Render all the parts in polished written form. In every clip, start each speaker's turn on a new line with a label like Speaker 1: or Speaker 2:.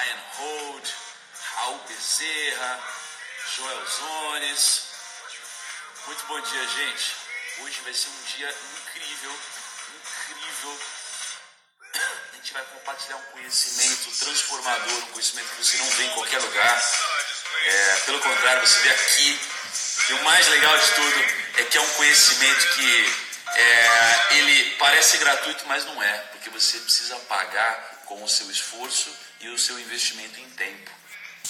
Speaker 1: Ryan Hold, Raul Bezerra, Joel Zones. Muito bom dia, gente. Hoje vai ser um dia incrível. A gente vai compartilhar um conhecimento transformador, um conhecimento que você não vê em qualquer lugar. Pelo contrário, você vê aqui. E o mais legal de tudo é que é um conhecimento que ele parece gratuito, mas não é, porque você precisa pagar com o seu esforço e o seu investimento em tempo.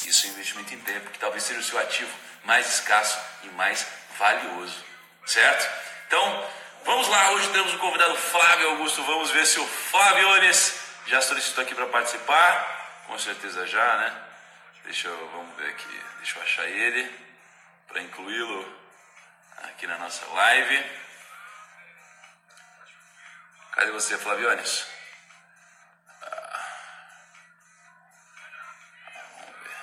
Speaker 1: Isso é investimento em tempo, que talvez seja o seu ativo mais escasso e mais valioso, certo? Então, vamos lá, hoje temos um convidado, Flávio Augusto. Vamos ver se o Flaviones já solicitou aqui para participar. Com certeza já, né? Vamos ver aqui, deixa eu achar ele para incluí-lo aqui na nossa live. Cadê você, Flaviones? Vamos ver.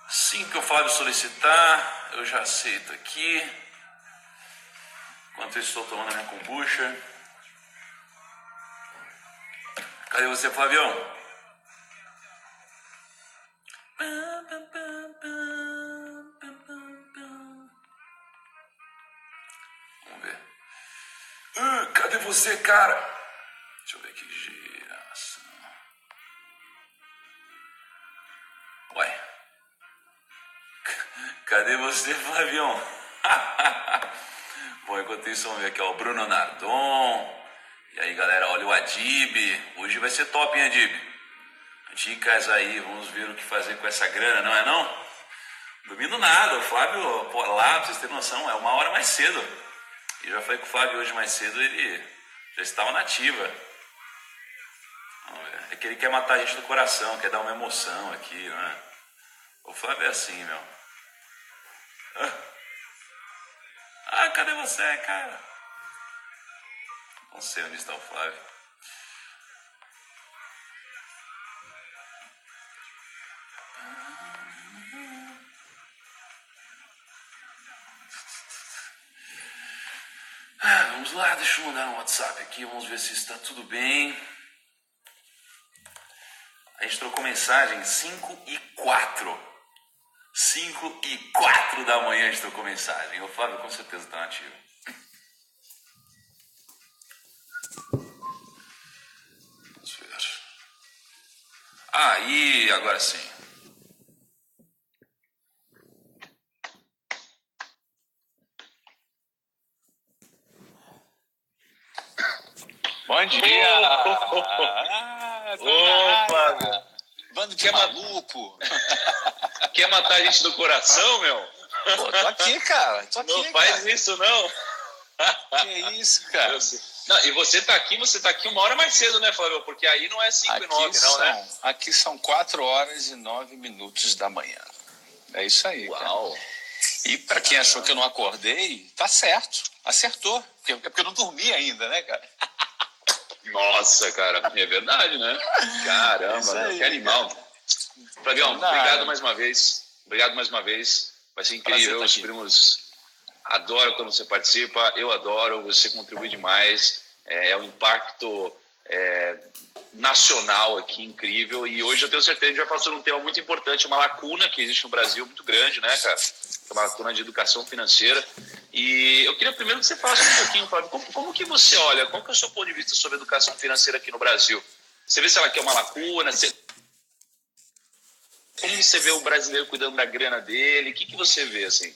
Speaker 1: Assim que o Flávio solicitar, eu já aceito aqui. Enquanto eu estou tomando a minha kombucha. Cadê você, Flavião? Vamos ver. Cadê você, cara? Deixa eu ver aqui. Geração. Ué. Cadê você, Flavião? Bom, enquanto isso, vamos ver aqui, ó, o Bruno Nardon. E aí, galera, olha o Adib. Hoje vai ser top, hein, Adib? Dicas aí, vamos ver o que fazer com essa grana, não é não? Dormindo nada, o Flávio, lá, pra vocês terem noção, é 1 hora mais cedo. E já falei com o Flávio hoje mais cedo, ele já estava na ativa. Vamos ver. É que ele quer matar a gente no coração, quer dar uma emoção aqui, não é? O Flávio é assim, meu. Cadê você, cara? Não sei onde está o Flávio. Vamos lá, deixa eu mandar um WhatsApp aqui, vamos ver se está tudo bem. A gente trocou mensagem 5h04. 5h04 da manhã a gente trocou mensagem. O Flávio com certeza está nativo. Vamos ver. Aí, agora sim.
Speaker 2: Bom dia!
Speaker 1: Ô, Flávio!
Speaker 2: Bando de maluco!
Speaker 1: Quer matar a gente do coração, meu?
Speaker 2: Pô, tô aqui, cara.
Speaker 1: Não faz isso, não.
Speaker 2: Que isso, cara?
Speaker 1: Não, e você tá aqui 1 hora mais cedo, né, Flávio? Porque aí não é 5h09, não, né?
Speaker 2: Aqui são 4h09 da manhã. É isso aí,
Speaker 1: Uau!
Speaker 2: Cara. E pra quem achou que eu não acordei, tá certo. Acertou. Porque eu não dormi ainda, né, cara?
Speaker 1: Nossa, cara, é verdade, né? Caramba, aí, que animal. Flavião, obrigado mais uma vez. Vai ser incrível. Os primos adoram quando você participa. Eu adoro, você contribui demais. É um impacto nacional aqui incrível. E hoje eu tenho certeza que a gente vai falar sobre um tema muito importante, uma lacuna que existe no Brasil muito grande, né, cara? É uma lacuna de educação financeira. E eu queria primeiro que você falasse um pouquinho, Flávio, como que você olha, qual que é o seu ponto de vista sobre a educação financeira aqui no Brasil? Você vê se ela quer uma lacuna? Como você vê o brasileiro cuidando da grana dele? O que você vê, assim?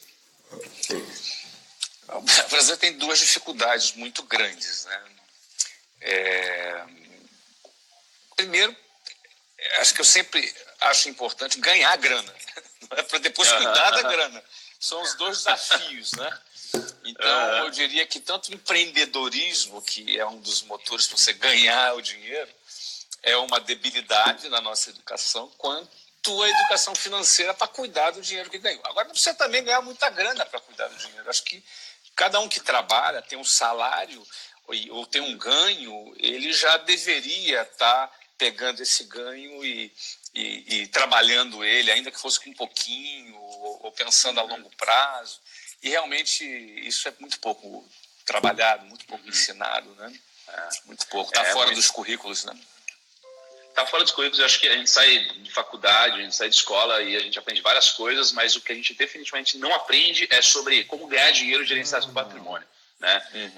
Speaker 2: O Brasil tem 2 dificuldades muito grandes, né? Primeiro, acho que eu sempre acho importante ganhar grana, para depois cuidar da grana. São os 2 desafios, né? Então, eu diria que tanto o empreendedorismo, que é um dos motores para você ganhar o dinheiro, é uma debilidade na nossa educação, quanto a educação financeira para cuidar do dinheiro que ganhou. Agora, não precisa também ganhar muita grana para cuidar do dinheiro. Acho que cada um que trabalha, tem um salário ou tem um ganho, ele já deveria estar pegando esse ganho e trabalhando ele, ainda que fosse com um pouquinho, ou pensando a longo prazo. E realmente isso é muito pouco trabalhado, muito pouco ensinado, né? Muito pouco. Está fora dos currículos, né?
Speaker 1: tá fora dos currículos. Eu acho que a gente sai de faculdade, a gente sai de escola e a gente aprende várias coisas, mas o que a gente definitivamente não aprende é sobre como ganhar dinheiro e gerenciar seu patrimônio, né?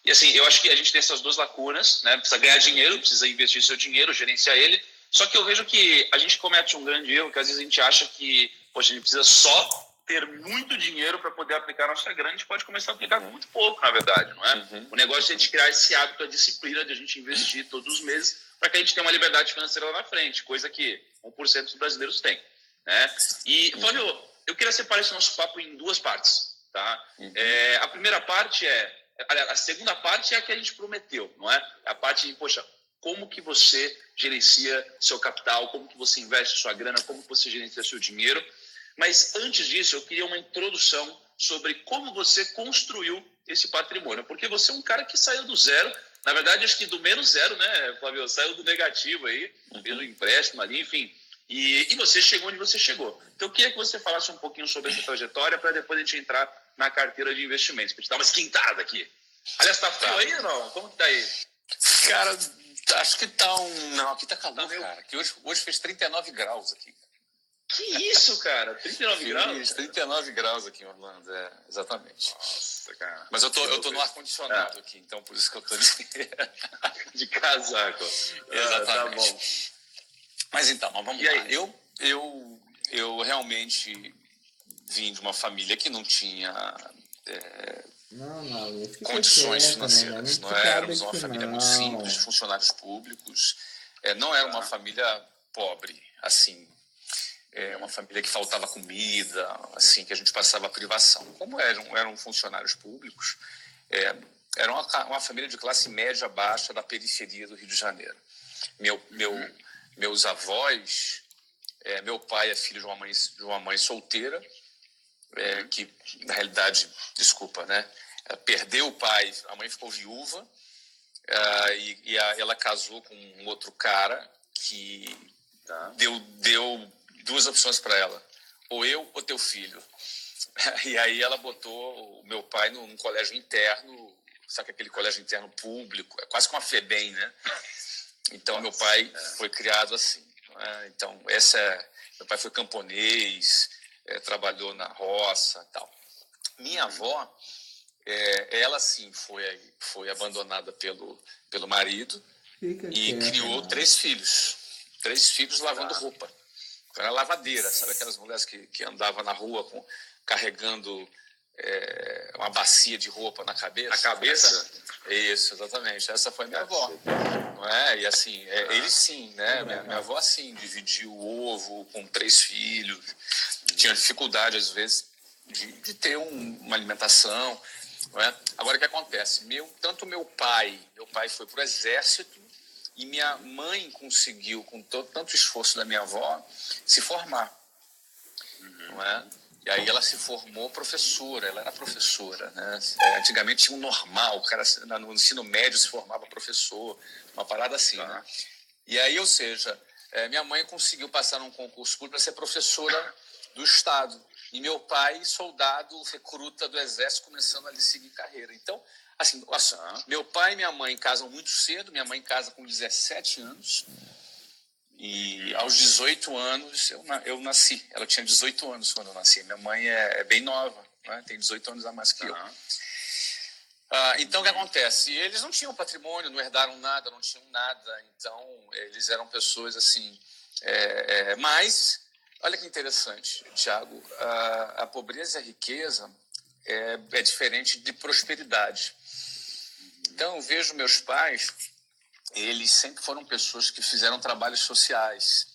Speaker 1: E assim, eu acho que a gente tem essas duas lacunas, né? Precisa ganhar dinheiro, precisa investir seu dinheiro, gerenciar ele. Só que eu vejo que a gente comete um grande erro, que às vezes a gente acha que, poxa, a gente precisa só ter muito dinheiro para poder aplicar a nossa grana. A gente pode começar a aplicar com muito pouco, na verdade, não é? O negócio é a gente criar esse hábito, a disciplina de a gente investir todos os meses para que a gente tenha uma liberdade financeira lá na frente, coisa que 1% dos brasileiros tem, né? E, Flávio, eu queria separar esse nosso papo em duas partes, tá? A primeira parte a segunda parte é a que a gente prometeu, não é? A parte de, poxa, como que você gerencia seu capital, como que você investe sua grana, como que você gerencia seu dinheiro. Mas antes disso, eu queria uma introdução sobre como você construiu esse patrimônio, porque você é um cara que saiu do zero, na verdade, acho que do menos zero, né, Flávio? Saiu do negativo aí, pelo empréstimo ali, enfim, e você chegou onde você chegou. Então, eu queria que você falasse um pouquinho sobre essa trajetória para depois a gente entrar na carteira de investimentos, para a gente dar uma esquentada aqui. Aliás, tá frio aí ou não? Como que tá aí?
Speaker 2: Cara, acho que tá Não, aqui tá calor, cara. Que hoje fez 39 graus aqui.
Speaker 1: Que isso, cara? 39 graus?
Speaker 2: 39 graus aqui em Orlando, exatamente.
Speaker 1: Nossa, cara.
Speaker 2: Mas eu tô no ar-condicionado aqui, então por isso que eu tô
Speaker 1: de casaco.
Speaker 2: Exatamente.
Speaker 1: Tá bom.
Speaker 2: Mas então, vamos lá. Eu realmente vim de uma família que não tinha condições financeiras. Não éramos uma família muito simples, de funcionários públicos. Não era uma família pobre, assim. Uma família que faltava comida, assim, que a gente passava privação. Como eram funcionários públicos, era uma família de classe média baixa da periferia do Rio de Janeiro. Meus avós, meu pai é filho de uma mãe solteira, que, na realidade, né, perdeu o pai, a mãe ficou viúva, e ela casou com um outro cara que deu duas opções para ela, ou eu ou teu filho. E aí ela botou o meu pai num colégio interno, sabe aquele colégio interno público, é quase como a FEBEM, né? Então meu pai foi criado assim, né? Então meu pai foi camponês, trabalhou na roça, tal. Minha avó, ela sim foi abandonada pelo marido e criou três filhos lavando roupa. Era lavadeira, sabe aquelas mulheres que andavam na rua carregando uma bacia de roupa na cabeça?
Speaker 1: A cabeça?
Speaker 2: Isso, exatamente. Essa foi minha avó. Não é? E assim, eles sim, né? Minha avó assim, dividiu o ovo com 3 filhos, tinha dificuldade às vezes de ter uma alimentação. Não é? Agora o que acontece? Tanto meu pai foi para o exército, e minha mãe conseguiu, com tanto esforço da minha avó, se formar. Não é? E aí ela se formou professora, ela era professora. Né? Antigamente tinha um normal, o cara no ensino médio se formava professor, uma parada assim. Né? E aí, ou seja, minha mãe conseguiu passar num concurso público para ser professora do Estado. E meu pai, soldado, recruta do Exército, começando a lhe seguir carreira. Então, assim, meu pai e minha mãe casam muito cedo. Minha mãe casa com 17 anos. E aos 18 anos eu nasci. Ela tinha 18 anos quando eu nasci. Minha mãe é bem nova, né? Tem 18 anos a mais que eu. Então, o que acontece? Eles não tinham patrimônio, não herdaram nada, não tinham nada. Então, eles eram pessoas assim... mas, olha que interessante, Tiago. A pobreza e a riqueza é diferente de prosperidade. Então, eu vejo meus pais, eles sempre foram pessoas que fizeram trabalhos sociais.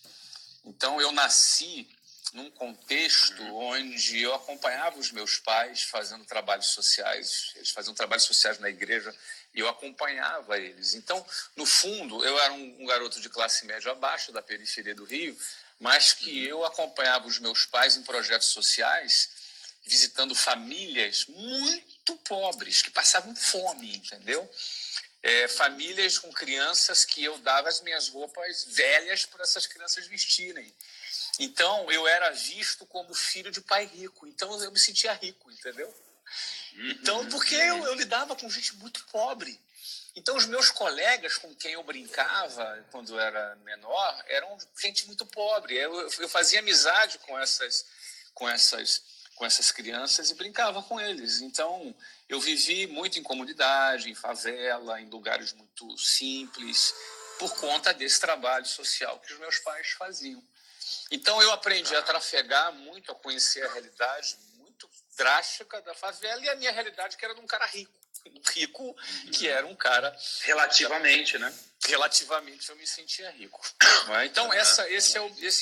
Speaker 2: Então, eu nasci num contexto onde eu acompanhava os meus pais fazendo trabalhos sociais. Eles faziam trabalhos sociais na igreja e eu acompanhava eles. Então, no fundo, eu era um garoto de classe média abaixo da periferia do Rio, mas que eu acompanhava os meus pais em projetos sociais, visitando famílias muito pobres, que passavam fome, entendeu? Famílias com crianças que eu dava as minhas roupas velhas para essas crianças vestirem. Então, eu era visto como filho de pai rico. Então, eu me sentia rico, entendeu? Então, porque eu lidava com gente muito pobre. Então, os meus colegas com quem eu brincava quando eu era menor eram gente muito pobre. Eu fazia amizade com essas crianças e brincava com eles. Então, eu vivi muito em comunidade, em favela, em lugares muito simples, por conta desse trabalho social que os meus pais faziam. Então, eu aprendi a trafegar muito, a conhecer a realidade muito drástica da favela e a minha realidade, que era de um cara rico, que era um cara...
Speaker 1: Relativamente, né?
Speaker 2: Relativamente, eu me sentia rico. Então, esse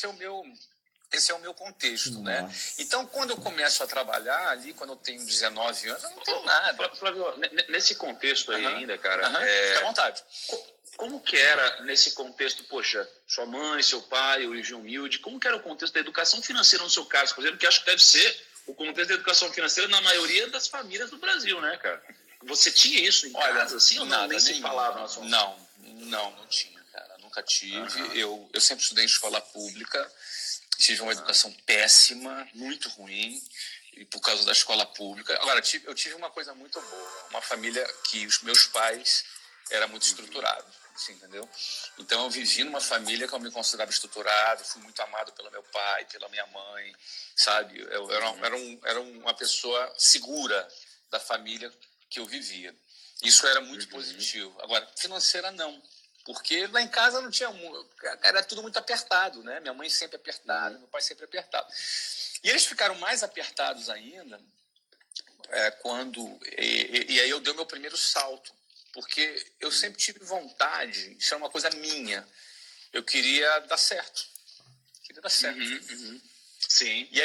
Speaker 2: é o meu contexto, né? Então, quando eu começo a trabalhar ali, quando eu tenho 19 anos, eu não tenho nada.
Speaker 1: Flávio, nesse contexto aí ainda, cara...
Speaker 2: Fica à vontade.
Speaker 1: Como que era nesse contexto, poxa, sua mãe, seu pai, origem humilde, como que era o contexto da educação financeira no seu caso, por exemplo, que acho que deve ser o contexto da educação financeira na maioria das famílias do Brasil, né, cara? Você tinha isso em casa, assim, ou não? Nem se falava na sua mãe?
Speaker 2: Não tinha, cara. Nunca tive. Eu sempre estudei em escola pública, tive uma educação péssima, muito ruim, e por causa da escola pública. Agora, eu tive uma coisa muito boa, uma família que os meus pais eram muito estruturados. Assim, entendeu? Então eu vivi numa família que eu me considerava estruturado, fui muito amado pelo meu pai, pela minha mãe, sabe? Eu era uma pessoa segura da família que eu vivia. Isso era muito positivo. Agora, financeira não, porque lá em casa não tinha, era tudo muito apertado, né? Minha mãe sempre apertada, meu pai sempre apertado. E eles ficaram mais apertados ainda e aí eu dei o meu primeiro salto. Porque eu sempre tive vontade, isso é uma coisa minha, eu queria dar certo.
Speaker 1: Sim.
Speaker 2: E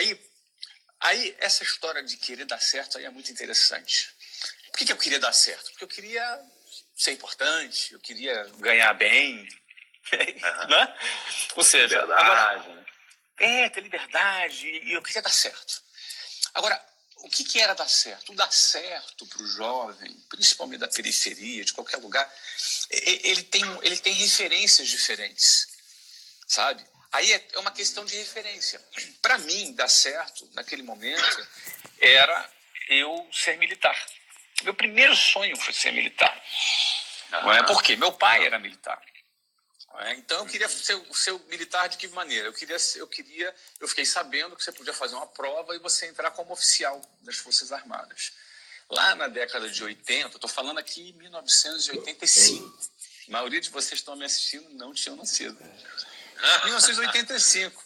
Speaker 2: aí essa história de querer dar certo aí é muito interessante. Por que eu queria dar certo? Porque eu queria ser importante, eu queria ganhar bem, né? Ou seja,
Speaker 1: liberdade, né?
Speaker 2: ter liberdade, e eu queria dar certo. Agora, o que era dar certo? O dar certo para o jovem, principalmente da periferia, de qualquer lugar, ele tem referências diferentes, sabe? Aí é uma questão de referência. Para mim, dar certo, naquele momento, era eu ser militar. Meu primeiro sonho foi ser militar. Por quê? Meu pai era militar. Então eu queria ser militar de que maneira? Eu fiquei sabendo que você podia fazer uma prova e você entrar como oficial das Forças Armadas. Lá na década de 80, estou falando aqui em 1985. A maioria de vocês que estão me assistindo não tinham nascido. 1985.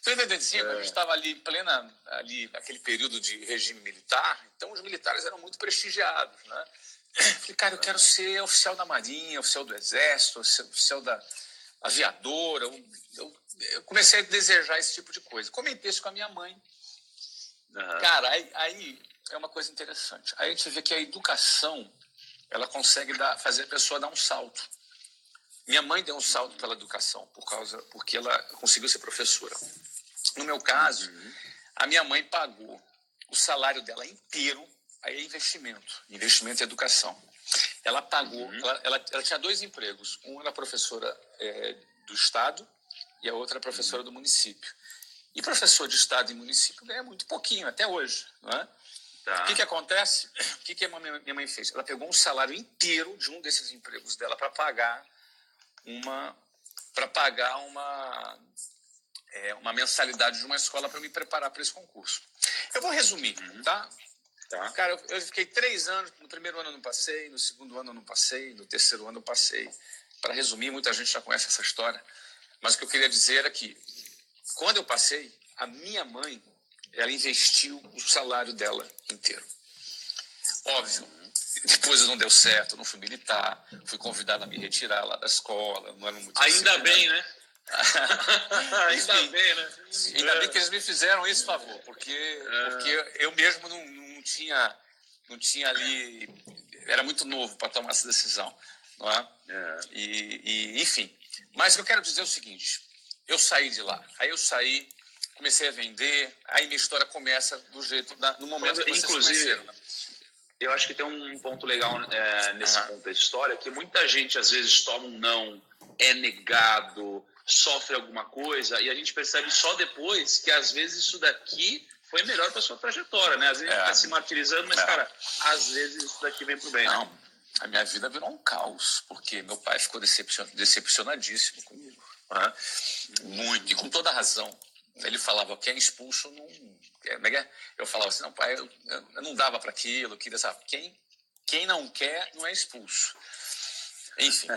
Speaker 2: Então, em 1985, a gente estava ali em aquele período de regime militar, então os militares eram muito prestigiados, né? Falei, cara, eu quero ser oficial da Marinha, oficial do Exército, oficial da aviadora. Eu comecei a desejar esse tipo de coisa. Comentei isso com a minha mãe. Cara, aí é uma coisa interessante. Aí a gente vê que a educação, ela consegue fazer a pessoa dar um salto. Minha mãe deu um salto pela educação, porque ela conseguiu ser professora. No meu caso, a minha mãe pagou o salário dela inteiro. Aí é investimento em educação. Ela pagou, ela tinha 2 empregos. Um era professora do Estado e a outra professora do município. E professor de Estado e município ganha muito pouquinho, até hoje. Não é?
Speaker 1: Tá.
Speaker 2: O que acontece? O que a minha mãe fez? Ela pegou um salário inteiro de um desses empregos dela para pagar uma mensalidade de uma escola para me preparar para esse concurso. Eu vou resumir, tá? Cara, eu fiquei 3 anos, no primeiro ano eu não passei, no segundo ano eu não passei, no terceiro ano eu passei. Para resumir, muita gente já conhece essa história, mas o que eu queria dizer é que, quando eu passei, a minha mãe, ela investiu o salário dela inteiro. Óbvio, depois não deu certo, eu não fui militar, fui convidado a me retirar lá da escola, não era muito
Speaker 1: Ainda bem, né?
Speaker 2: Ainda bem, né? Ainda bem que eles me fizeram esse favor, porque eu mesmo não tinha ali, era muito novo para tomar essa decisão, não é? Enfim, mas eu quero dizer o seguinte, eu saí de lá, aí eu saí, comecei a vender, aí minha história começa no momento que vocês conheceram, né?
Speaker 1: Eu acho que tem um ponto legal nesse ponto da história, que muita gente às vezes toma um não, é negado, sofre alguma coisa, e a gente percebe só depois que às vezes isso daqui foi melhor para sua trajetória, né? Às vezes a gente está se martirizando, mas, cara, às vezes isso daqui vem pro bem.
Speaker 2: Não, a minha vida virou um caos, porque meu pai ficou decepcionadíssimo comigo. Né? Muito, e com toda razão. Ele falava, quem é expulso não... Eu falava assim, não, pai, eu não dava para aquilo, eu queria saber. Quem não quer não é expulso. Enfim,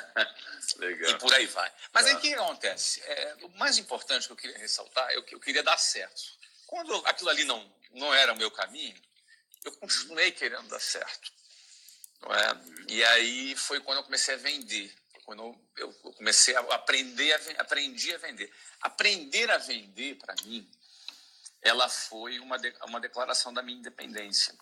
Speaker 3: Legal.
Speaker 2: E por aí vai. Mas aí o que acontece? O mais importante que eu queria ressaltar é que eu queria dar certo. Quando aquilo ali não era o meu caminho, eu continuei querendo dar certo. Não é? E aí foi quando eu comecei a vender. Quando eu comecei a aprendi a vender. Aprender a vender, para mim, ela foi uma declaração da minha independência.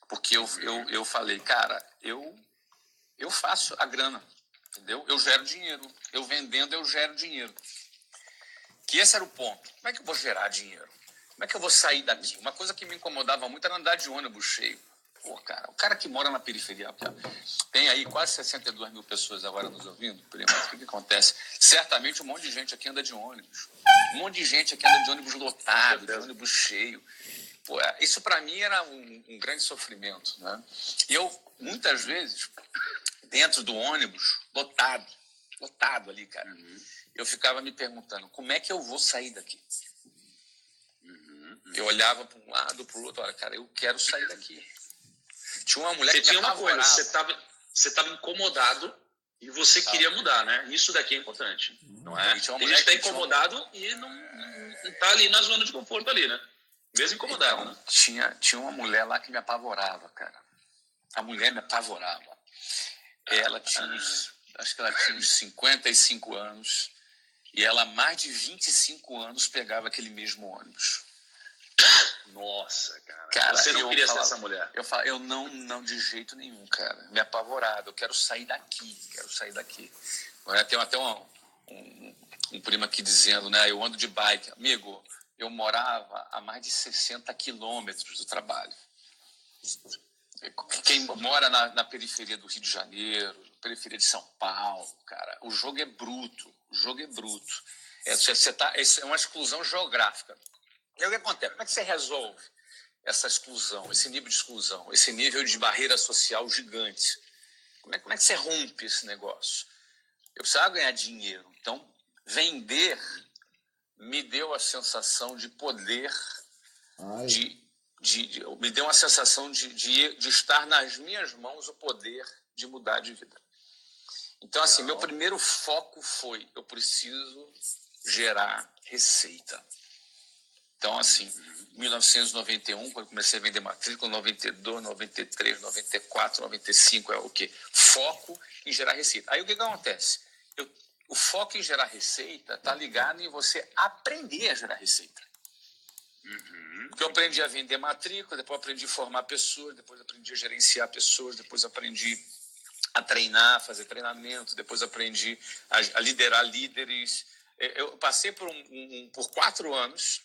Speaker 2: Porque eu falei, cara, eu faço a grana, entendeu? Eu gero dinheiro. Eu vendendo, eu gero dinheiro. Que esse era o ponto. Como é que eu vou gerar dinheiro? Como é que eu vou sair daqui? Uma coisa que me incomodava muito era andar de ônibus cheio. Pô, cara, o cara que mora na periferia, tem aí quase 62 mil pessoas agora nos ouvindo, mas o que acontece? Certamente um monte de gente aqui anda de ônibus. Um monte de gente aqui anda de ônibus lotado, de ônibus cheio. Pô, isso para mim era um grande sofrimento, né? E eu, muitas vezes, dentro do ônibus, lotado ali, cara, eu ficava me perguntando, como é que eu vou sair daqui? Eu olhava para um lado, para o outro, olha, cara, eu quero sair daqui. Tinha uma mulher que me apavorava.
Speaker 3: Você estava incomodado e você queria mudar, né? Isso daqui é importante, não é? Tem gente que está incomodado e não está ali na zona de conforto ali, né? Mesmo incomodado,
Speaker 2: então,
Speaker 3: né?
Speaker 2: Tinha uma mulher lá que me apavorava, cara. A mulher me apavorava. Ela tinha, acho que ela tinha uns 55 anos e ela há mais de 25 anos pegava aquele mesmo ônibus.
Speaker 3: Nossa, cara. Você não queria ser essa mulher?
Speaker 2: Eu falava, eu não, de jeito nenhum, cara. Me apavorava. Eu quero sair daqui. Tem até um primo aqui dizendo, né? Eu ando de bike. Amigo, eu morava a mais de 60 quilômetros do trabalho. Quem mora na periferia do Rio de Janeiro, periferia de São Paulo, cara, o jogo é bruto. Isso é uma exclusão geográfica. E aí o que acontece? Como é que você resolve essa exclusão, esse nível de exclusão, esse nível de barreira social gigante? Como é que você rompe esse negócio? Eu precisava ganhar dinheiro. Então, vender me deu a sensação de poder, me deu uma sensação de estar nas minhas mãos o poder de mudar de vida. Então, assim, meu primeiro foco foi, eu preciso gerar receita. Então, assim, em 1991, quando comecei a vender matrícula, 92, 93, 94, 95, é o quê? Foco em gerar receita. Aí o que acontece? O foco em gerar receita está ligado em você aprender a gerar receita. Porque eu aprendi a vender matrícula, depois aprendi a formar pessoas, depois aprendi a gerenciar pessoas, depois aprendi a treinar, fazer treinamento, depois aprendi a liderar líderes. Eu passei por 4 anos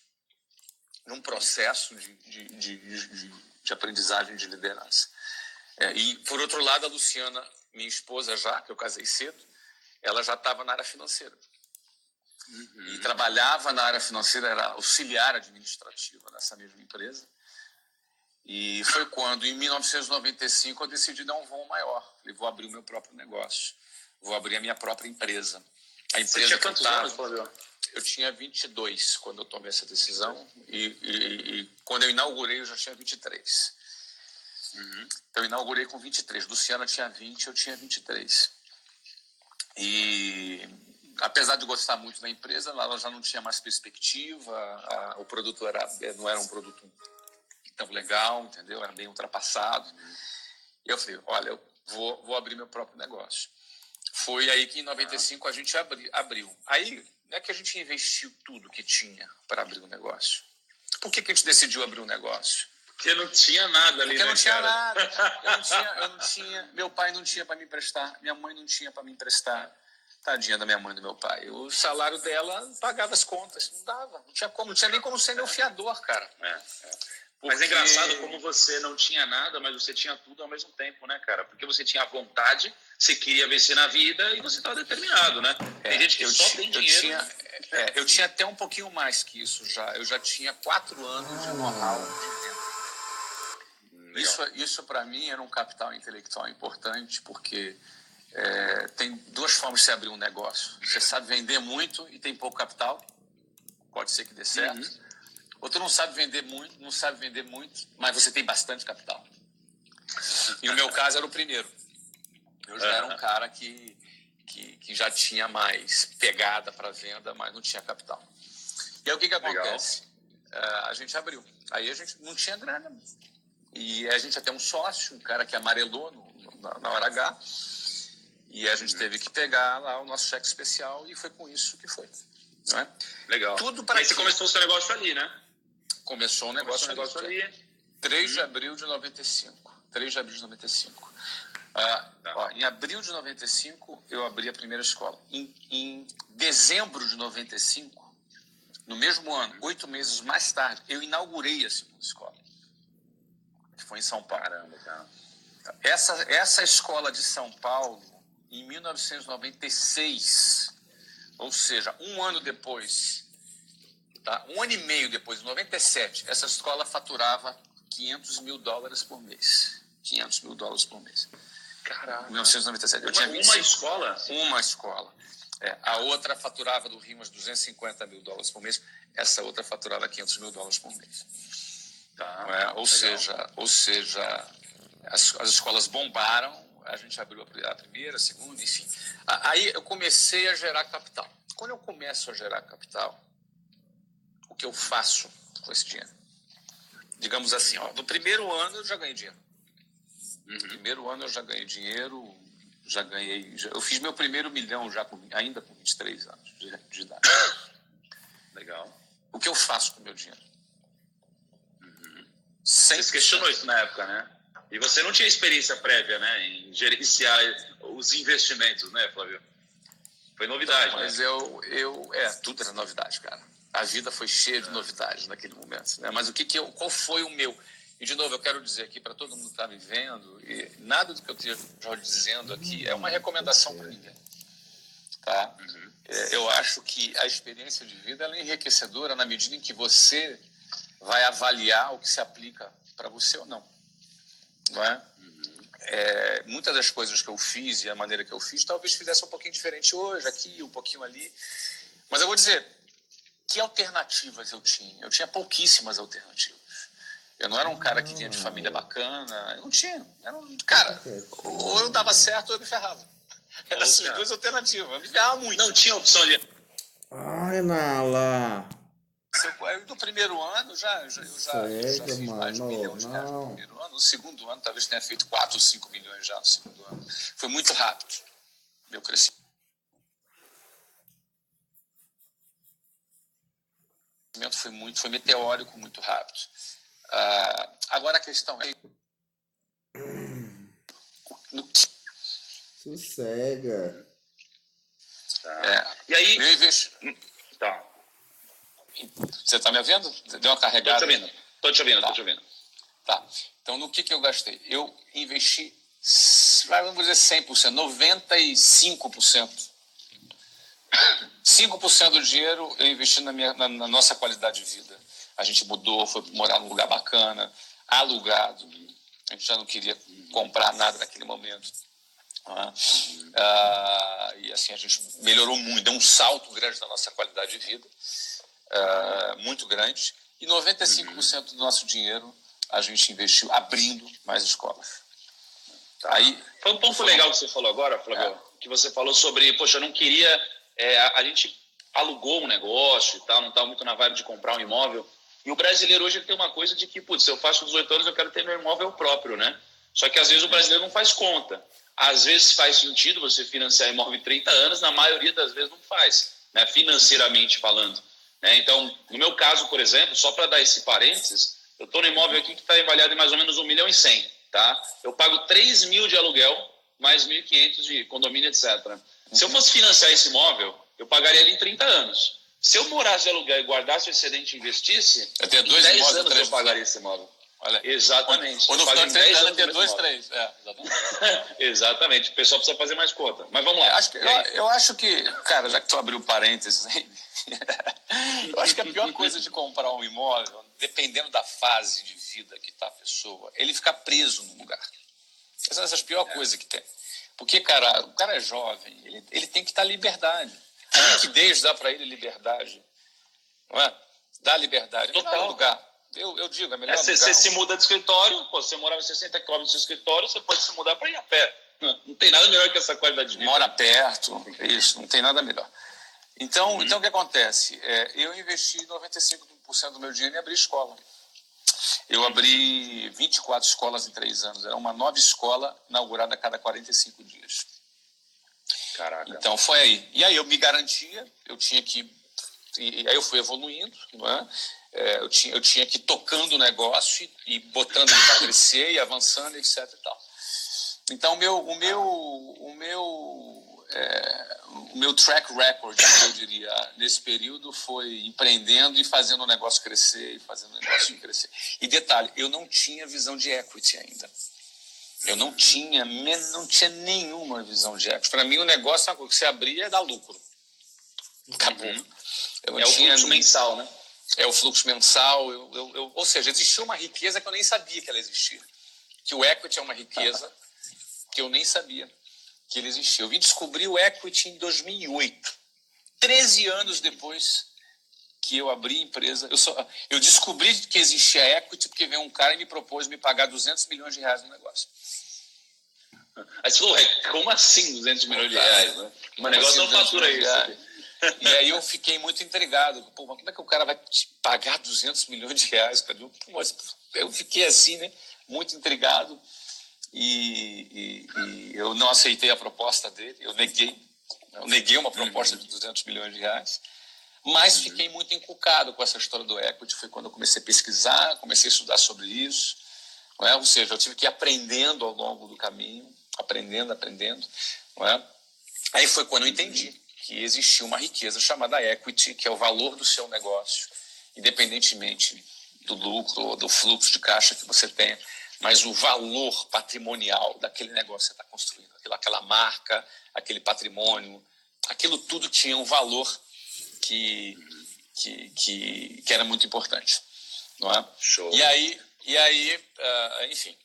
Speaker 2: num processo de aprendizagem de liderança. E, por outro lado, a Luciana, minha esposa já, que eu casei cedo, ela já estava na área financeira. E trabalhava na área financeira, era auxiliar administrativa nessa mesma empresa. E foi quando, em 1995, eu decidi dar um voo maior. Falei, vou abrir o meu próprio negócio. Vou abrir a minha própria empresa. A empresa.
Speaker 3: Você tinha quantos anos, Flávio?
Speaker 2: Eu tinha 22 quando eu tomei essa decisão e quando eu inaugurei eu já tinha 23. Então eu inaugurei com 23. Luciana tinha 20, eu tinha 23. E apesar de gostar muito da empresa, ela já não tinha mais perspectiva, o produto não era um produto tão legal, entendeu? Era bem ultrapassado. E eu falei, olha, eu vou abrir meu próprio negócio. Foi aí que em 95 a gente abriu. Aí não é que a gente investiu tudo que tinha para abrir o negócio. Por que a gente decidiu abrir um negócio?
Speaker 3: Porque não tinha nada ali,
Speaker 2: Porque não tinha
Speaker 3: cara?
Speaker 2: nada. Eu não tinha. Meu pai não tinha para me emprestar. Minha mãe não tinha para me emprestar. Tadinha da minha mãe e do meu pai. O salário dela pagava as contas. Não dava. Não tinha como. Não tinha nem como ser meu fiador, cara.
Speaker 3: Mas é engraçado como você não tinha nada, mas você tinha tudo ao mesmo tempo, né, cara? Porque você tinha vontade, você queria vencer na vida e você estava determinado, né? Tem gente que só tem dinheiro.
Speaker 2: Eu tinha até um pouquinho mais que isso já. Eu já tinha 4 anos de know-how de venda. Isso para mim era um capital intelectual importante, porque tem duas formas de você abrir um negócio. Você sabe vender muito e tem pouco capital, pode ser que dê certo. Ou tu não sabe vender muito, mas você tem bastante capital. E o meu caso era o primeiro. Eu já era um cara que já tinha mais pegada para venda, mas não tinha capital. E aí o que acontece? A gente abriu. Aí a gente não tinha grana. E a gente até um sócio, um cara que amarelou na hora H. E a gente teve que pegar lá o nosso cheque especial e foi com isso que foi. Não é?
Speaker 3: Legal.
Speaker 2: Tudo para
Speaker 3: e aí você começou o seu negócio ali, né?
Speaker 2: Começou o negócio ali. 3 de abril de 95. 3 de abril de 95. Em abril de 95, eu abri a primeira escola. Em dezembro de 95, no mesmo ano, 8 meses mais tarde, eu inaugurei a segunda escola, que foi em São Paulo.
Speaker 3: Caramba, cara.
Speaker 2: Essa escola de São Paulo, em 1996, ou seja, um ano depois, um ano e meio depois, em 97, essa escola faturava $500 mil por mês. $500 mil por mês.
Speaker 3: Caraca.
Speaker 2: 1997. Eu tinha 25.
Speaker 3: Uma escola?
Speaker 2: Uma escola. A outra faturava do Rimas $250 mil por mês. Essa outra faturava $500 mil por mês. Ou seja, as escolas bombaram. A gente abriu a primeira, a segunda, enfim. Aí eu comecei a gerar capital. Quando eu começo a gerar capital, o que eu faço com esse dinheiro? Digamos assim, no primeiro ano eu já ganhei dinheiro. No primeiro ano eu já ganhei dinheiro, eu fiz meu primeiro milhão ainda com 23 anos de idade.
Speaker 3: Legal.
Speaker 2: O que eu faço com o meu dinheiro?
Speaker 3: Você se questionou isso na época, né? E você não tinha experiência prévia, né, em gerenciar os investimentos, né, Flávio? Foi novidade,
Speaker 2: mas
Speaker 3: né?
Speaker 2: Tudo era novidade, cara. A vida foi cheia de novidades naquele momento, né? Mas qual foi o meu? E, de novo, eu quero dizer aqui para todo mundo que está me vendo, e nada do que eu esteja dizendo aqui é uma recomendação para ninguém. Tá? Eu acho que a experiência de vida ela é enriquecedora na medida em que você vai avaliar o que se aplica para você ou não. Não é? Muitas das coisas que eu fiz e a maneira que eu fiz, talvez fizesse um pouquinho diferente hoje, aqui, um pouquinho ali. Mas eu vou dizer, que alternativas eu tinha? Eu tinha pouquíssimas alternativas. Eu não era um cara que vinha de família bacana, eu não tinha. Cara, ou eu dava certo ou eu me ferrava. Eram essas duas alternativas, eu me ferrava muito.
Speaker 3: Não tinha opção de...
Speaker 4: Ai, Nala.
Speaker 2: No primeiro ano, eu já fiz mais de $1 milhão no primeiro ano. No segundo ano, talvez tenha feito 4 ou 5 milhões já no segundo ano. Foi muito rápido, meu crescimento. Foi meteórico, muito rápido. Agora a questão é...
Speaker 4: Sossega.
Speaker 3: E aí...
Speaker 2: Tá. Você está me ouvindo? Deu uma carregada?
Speaker 3: Tô te ouvindo.
Speaker 2: Tá. Então, no que eu gastei? Eu investi, vamos dizer 100%, 95%. 5% do dinheiro eu investi na nossa qualidade de vida. A gente mudou, foi morar num lugar bacana, alugado. A gente já não queria comprar nada naquele momento. E assim, a gente melhorou muito, deu um salto grande na nossa qualidade de vida, muito grande. E 95% do nosso dinheiro a gente investiu abrindo mais escolas.
Speaker 3: Aí, foi um ponto legal que você falou agora, Flávio, que você falou sobre, poxa, eu não queria... a gente alugou um negócio e tal, não estava muito na vibe de comprar um imóvel. E o brasileiro hoje tem uma coisa de que, putz, se eu faço 18 anos, eu quero ter meu imóvel próprio, né? Só que às vezes o brasileiro não faz conta. Às vezes faz sentido você financiar imóvel em 30 anos, na maioria das vezes não faz, né? Financeiramente falando. Né? Então, no meu caso, por exemplo, só para dar esse parênteses, eu estou no imóvel aqui que está avaliado em mais ou menos 1,1 milhão, tá? Eu pago 3 mil de aluguel, mais 1.500 de condomínio, etc. Se eu fosse financiar esse imóvel, eu pagaria ele em 30 anos. Se eu morasse de aluguel e guardasse o excedente e investisse, em 10 anos eu pagaria esse imóvel.
Speaker 2: Olha,
Speaker 3: exatamente.
Speaker 2: Quando ficar 30 anos, ter 2, 3. Exatamente.
Speaker 3: Exatamente. O pessoal precisa fazer mais conta. Mas vamos lá.
Speaker 2: Eu acho que, cara, já que tu abriu parênteses aí, eu acho que a pior coisa de comprar um imóvel dependendo da fase de vida que está a pessoa, ele fica preso num lugar. Essa é a pior coisa que tem. Porque, cara, o cara é jovem, ele tem que estar liberdade. A liquidez dá para ele liberdade. Não é? Dá liberdade.
Speaker 3: Total.
Speaker 2: Melhor lugar. Eu digo, é melhor lugar.
Speaker 3: Você se muda de escritório, pô, você morava em 60 km do seu escritório, você pode se mudar para ir a pé. Não tem nada melhor que essa qualidade de vida.
Speaker 2: Mora perto, isso, não tem nada melhor. Então, o que acontece? Eu investi 95% do meu dinheiro em abrir escola. Eu abri 24 escolas em 3 anos. Era uma nova escola inaugurada a cada 45 dias.
Speaker 3: Caraca.
Speaker 2: Então, foi aí. E aí eu me garantia, eu tinha que... E aí eu fui evoluindo, não é? Eu tinha que ir tocando o negócio e botando ele para crescer e avançando, etc. E tal. Então, o meu track record, eu diria, nesse período foi empreendendo e fazendo o negócio crescer, e fazendo o negócio crescer. E detalhe, eu não tinha visão de equity ainda. Eu não tinha nenhuma visão de equity. Para mim, o negócio que você abria é dar lucro. Acabou.
Speaker 3: É o fluxo mensal, né?
Speaker 2: É o fluxo mensal. Ou seja, existia uma riqueza que eu nem sabia que ela existia. Que o equity é uma riqueza que eu nem sabia que ele existia. Eu vim descobrir o equity em 2008. 13 anos depois que eu abri a empresa. Eu descobri que existia equity porque veio um cara e me propôs me pagar 200 milhões de reais no negócio.
Speaker 3: Aí você falou, como assim 200 milhões de reais? Né? Mas negócio não fatura isso.
Speaker 2: E aí eu fiquei muito intrigado. Pô, mas como é que o cara vai te pagar 200 milhões de reais? Eu fiquei assim, né? Muito intrigado. E eu não aceitei a proposta dele. Eu neguei uma proposta de 200 milhões de reais. Mas fiquei muito encucado com essa história do equity. Foi quando eu comecei a pesquisar, comecei a estudar sobre isso. Não é? Ou seja, eu tive que ir aprendendo ao longo do caminho. Aprendendo. Não é? Aí foi quando eu entendi que existia uma riqueza chamada equity, que é o valor do seu negócio, independentemente do lucro ou do fluxo de caixa que você tenha, mas o valor patrimonial daquele negócio que você está construindo, aquela marca, aquele patrimônio, aquilo tudo tinha um valor que era muito importante, não é?
Speaker 3: Show.
Speaker 2: E aí, enfim,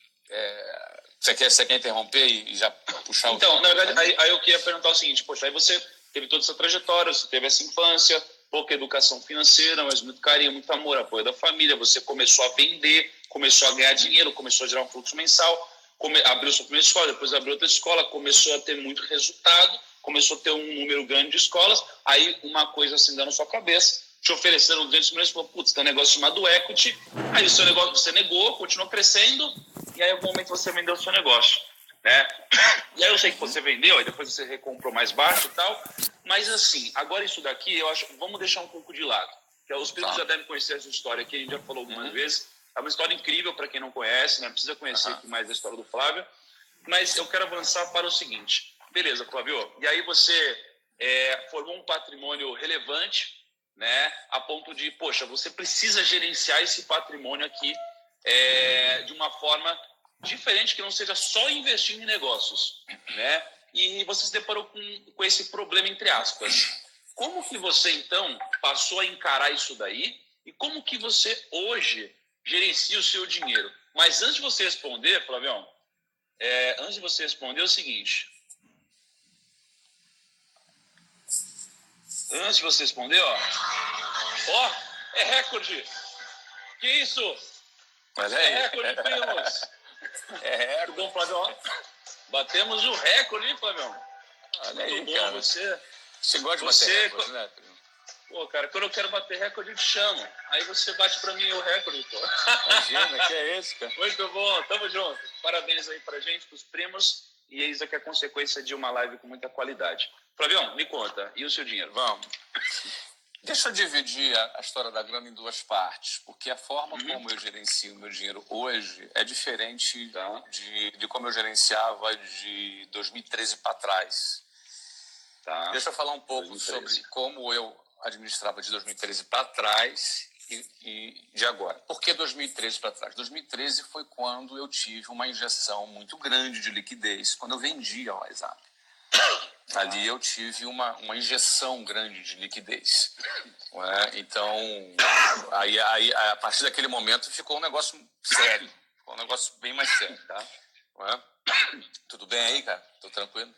Speaker 2: você quer interromper e já puxar o...
Speaker 3: Então, na verdade, aí eu queria perguntar o seguinte, poxa, aí você teve toda essa trajetória, você teve essa infância, pouca educação financeira, mas muito carinho, muito amor, apoio da família, você começou a vender, começou a ganhar dinheiro, começou a gerar um fluxo mensal, abriu sua primeira escola, depois abriu outra escola, começou a ter muito resultado, começou a ter um número grande de escolas, aí uma coisa assim dando na sua cabeça, te ofereceram 200 milhões, falou, putz, tem um negócio chamado equity, aí o seu negócio você negou, continuou crescendo, e aí em algum momento você vendeu o seu negócio, né? E aí eu sei que você vendeu, aí depois você recomprou mais baixo e tal, mas assim, agora isso daqui, eu acho, vamos deixar um pouco de lado, que os primos já devem conhecer essa história aqui, a gente já falou algumas vezes, é uma história incrível para quem não conhece, né? Precisa conhecer mais a história do Flávio, mas eu quero avançar para o seguinte, beleza, Flávio, e aí você formou um patrimônio relevante, né? A ponto de, poxa, você precisa gerenciar esse patrimônio aqui de uma forma diferente, que não seja só investindo em negócios, né? E você se deparou com esse problema, entre aspas. Como que você, então, passou a encarar isso daí e como que você, hoje, gerencia o seu dinheiro? Mas antes de você responder, Flavião, antes de você responder, é o seguinte. Antes de você responder, ó, é recorde. Que isso?
Speaker 2: Mas
Speaker 3: é recorde, primos.
Speaker 2: É
Speaker 3: Tudo bom, Flavião? Batemos o recorde, hein, Flavião?
Speaker 2: Olha aí,
Speaker 3: muito bom,
Speaker 2: cara.
Speaker 3: Você
Speaker 2: gosta de bater recorde, né?
Speaker 3: Pô, cara, quando eu quero bater recorde, eu te chamo. Aí você bate pra mim o recorde, pô.
Speaker 2: Imagina, que é esse, cara?
Speaker 3: Muito bom, tamo junto. Parabéns aí pra gente, pros primos. E eis aqui a consequência de uma live com muita qualidade. Flavião, me conta, e o seu dinheiro?
Speaker 2: Vamos. Deixa eu dividir a história da grana em duas partes, porque a forma como eu gerencio o meu dinheiro hoje é diferente de como eu gerenciava de 2013 para trás.
Speaker 3: Tá.
Speaker 2: Deixa eu falar um pouco 2013. Sobre como eu administrava de 2013 para trás e de agora. Por que 2013 para trás? 2013 foi quando eu tive uma injeção muito grande de liquidez, quando eu vendi a WhatsApp. Ali eu tive uma injeção grande de liquidez. Não é? Então, aí, a partir daquele momento ficou um negócio sério. Ficou um negócio bem mais sério, tá? Não é? Tudo bem aí, cara? Tô tranquilo?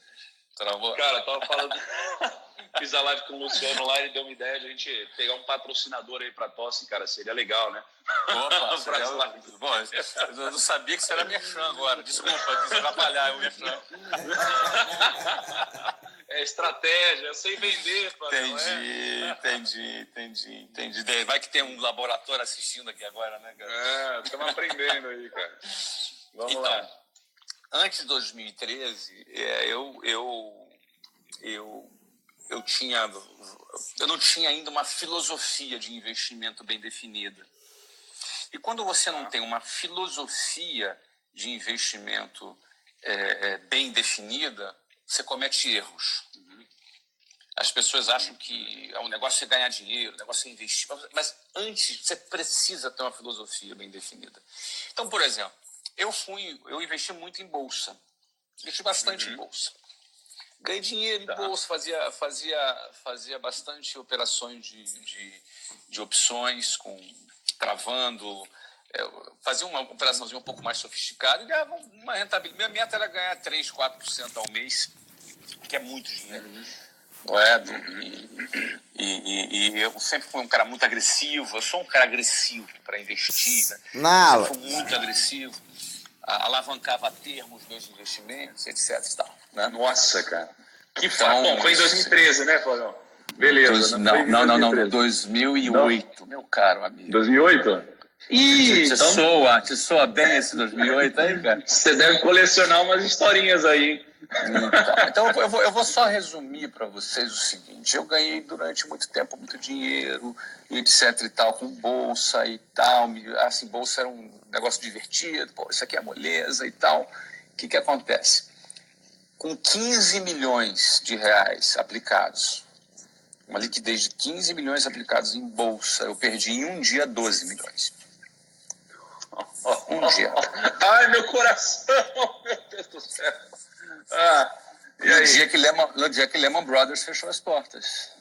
Speaker 2: Travou?
Speaker 3: Cara, eu tava falando... Fiz a live com o Luciano lá, ele deu uma ideia de a gente pegar um patrocinador aí pra Tosse, cara. Seria legal, né?
Speaker 2: Opa, bom, eu não sabia que isso era merchan agora. Desculpa, atrapalhar o merchan.
Speaker 3: É estratégia, sem vender.
Speaker 2: Entendi. Vai que tem um laboratório assistindo aqui agora, né, cara?
Speaker 3: Estamos aprendendo aí, cara. Vamos
Speaker 2: então,
Speaker 3: lá.
Speaker 2: Antes de 2013, eu não tinha ainda uma filosofia de investimento bem definida. E quando você não tem uma filosofia de investimento bem definida, você comete erros. As pessoas acham que o negócio é ganhar dinheiro, o negócio é investir. Mas antes, você precisa ter uma filosofia bem definida. Então, por exemplo, eu investi muito em bolsa. Investi bastante em bolsa. Ganhei dinheiro em bolsa, fazia bastante operações de opções, travando, fazia uma operaçãozinha um pouco mais sofisticada e ganhava uma rentabilidade. Minha meta era ganhar 3%, 4% ao mês, que é muito dinheiro. Não é? E eu sempre fui um cara muito agressivo, eu sou um cara agressivo para investir, né? Eu fui muito agressivo, alavancava a termo os meus investimentos, etc. E tal, né?
Speaker 3: Nossa, cara. Que foda. Bom, foi em 2013, né, Flávio? Beleza.
Speaker 2: Não, 2008, meu caro amigo.
Speaker 3: 2008?
Speaker 2: Te soa bem esse 2008 aí, cara?
Speaker 3: Você deve colecionar umas historinhas aí, hein?
Speaker 2: Então eu vou só resumir para vocês o seguinte: eu ganhei durante muito tempo muito dinheiro, etc e tal, com bolsa e tal. Assim, bolsa era um negócio divertido, pô, isso aqui é moleza e tal. O que acontece? Com 15 milhões de reais aplicados, uma liquidez de 15 milhões aplicados em bolsa, eu perdi em um dia 12 milhões. Um dia.
Speaker 3: Ai, meu coração! Meu Deus do céu!
Speaker 2: No dia que Lehman Brothers fechou as portas.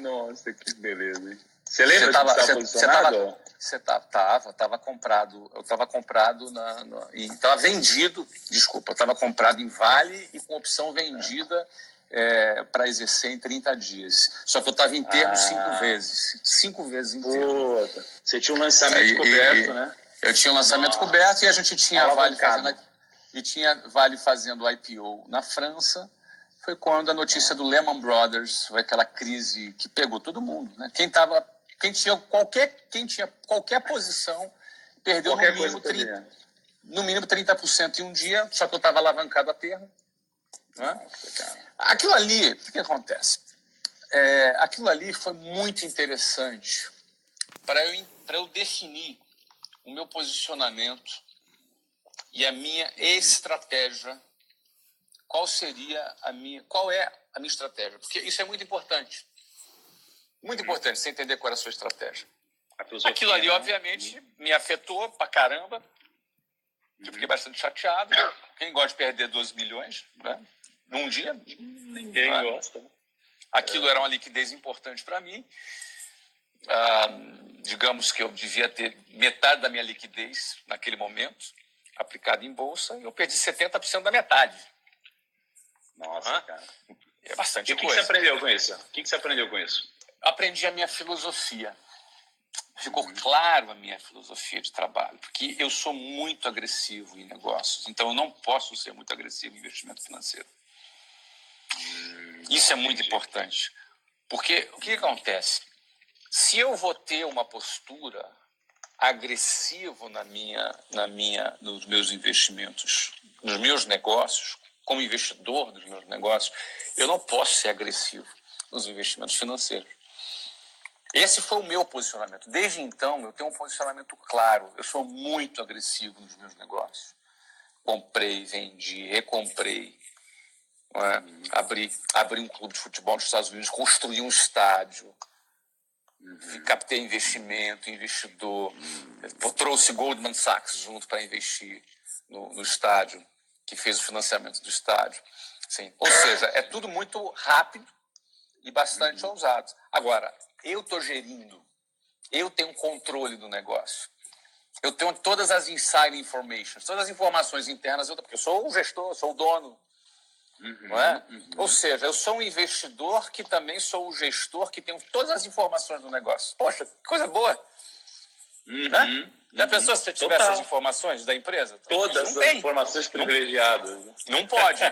Speaker 3: Nossa, que beleza, hein? Você lembra que você estava posicionado?
Speaker 2: Estava comprado. Eu estava comprado estava vendido. Desculpa, eu estava comprado em Vale e com opção vendida para exercer em 30 dias. Só que eu estava em termo 5 vezes. 5 vezes em termo.
Speaker 3: Você tinha um lançamento coberto, né?
Speaker 2: Eu tinha um lançamento coberto e a gente tinha Vale fazendo IPO na França. Foi quando a notícia do Lehman Brothers, foi aquela crise que pegou todo mundo, né? Quem tinha qualquer posição perdeu no mínimo 30% em um dia, só que eu estava alavancado a termo. Né? Aquilo ali, o que acontece? Aquilo ali foi muito interessante para eu definir o meu posicionamento e a minha estratégia. Qual é a minha estratégia? Porque isso é muito importante. Muito importante você entender qual era a sua estratégia. Aquilo ali, obviamente, me afetou pra caramba. Eu fiquei bastante chateado. Quem gosta de perder 12 milhões, né? Num dia?
Speaker 3: Ninguém gosta.
Speaker 2: Aquilo era uma liquidez importante para mim. Digamos que eu devia ter metade da minha liquidez naquele momento aplicada em bolsa e eu perdi 70% da metade.
Speaker 3: Nossa, cara.
Speaker 2: É bastante
Speaker 3: coisa.
Speaker 2: E o que
Speaker 3: você aprendeu com isso? O que você aprendeu com isso?
Speaker 2: Aprendi a minha filosofia. Ficou claro a minha filosofia de trabalho, porque eu sou muito agressivo em negócios, então eu não posso ser muito agressivo em investimento financeiro. Isso é muito importante, porque o que acontece? Se eu vou ter uma postura agressiva nos meus investimentos, nos meus negócios, como investidor dos meus negócios, eu não posso ser agressivo nos investimentos financeiros. Esse foi o meu posicionamento. Desde então, eu tenho um posicionamento claro. Eu sou muito agressivo nos meus negócios. Comprei, vendi, recomprei. Abri um clube de futebol nos Estados Unidos, construí um estádio. Captei investimento, investidor. Trouxe Goldman Sachs junto para investir no estádio, que fez o financiamento do estádio. Assim, ou seja, é tudo muito rápido e bastante ousado. Agora, eu estou gerindo, eu tenho controle do negócio. Eu tenho todas as inside informations, todas as informações internas, porque eu sou o gestor, sou o dono. Não é? Ou seja, eu sou um investidor que também sou o gestor que tem todas as informações do negócio. Poxa, que coisa boa. Né? Já pensou se você tivesse as informações da empresa?
Speaker 3: Todas as informações privilegiadas.
Speaker 2: Não pode.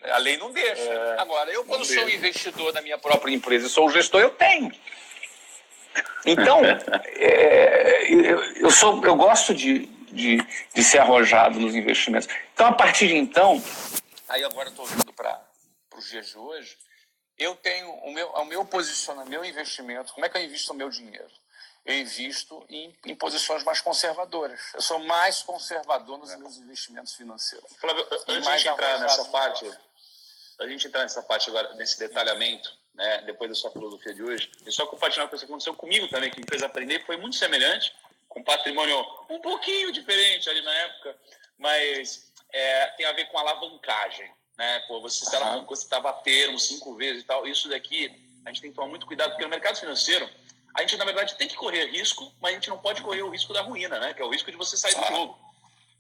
Speaker 2: A lei não deixa. Agora, eu quando sou investidor da minha própria empresa e sou o gestor, eu tenho. Então, eu gosto de ser arrojado nos investimentos. Então, a partir de então, aí agora eu estou vindo para os dias de hoje, eu tenho o meu posicionamento, meu investimento. Como é que eu invisto o meu dinheiro? Eu invisto em posições mais conservadoras. Eu sou mais conservador nos meus investimentos financeiros.
Speaker 3: Flávio, antes de entrar nessa parte, a gente entrar nessa parte agora, nesse detalhamento, né, depois da sua filosofia de hoje, e só compartilhar com você que aconteceu comigo também, que me fez aprender, foi muito semelhante, com patrimônio um pouquinho diferente ali na época, mas tem a ver com alavancagem, né? Pô, você se alavancou, você estava a termo 5 vezes e tal, isso daqui a gente tem que tomar muito cuidado, porque no mercado financeiro, a gente, na verdade, tem que correr risco, mas a gente não pode correr o risco da ruína, né? Que é o risco de você sair do jogo.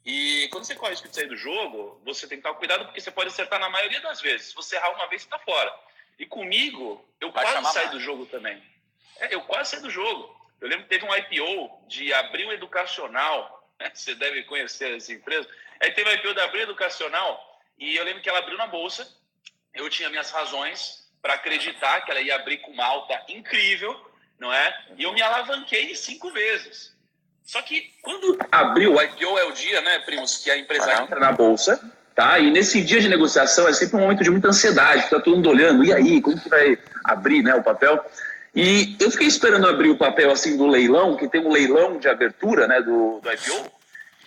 Speaker 3: E quando você corre o risco de sair do jogo, você tem que tomar cuidado, porque você pode acertar na maioria das vezes. Se você errar uma vez, você está fora. E comigo, eu quase saí do jogo também. Eu quase saí do jogo. Eu lembro que teve um IPO de Abril Educacional, né? Você deve conhecer essa empresa. Aí teve um IPO da Abril Educacional, e eu lembro que ela abriu na bolsa. Eu tinha minhas razões para acreditar que ela ia abrir com uma alta incrível, não é? E eu me alavanquei 5 vezes. Só que quando abriu, o IPO é o dia, né, primos, que a empresa entra na bolsa, tá? E nesse dia de negociação é sempre um momento de muita ansiedade, tá todo mundo olhando, e aí, como que vai abrir, né, o papel? E eu fiquei esperando abrir o papel, assim, do leilão, que tem um leilão de abertura, né, do IPO.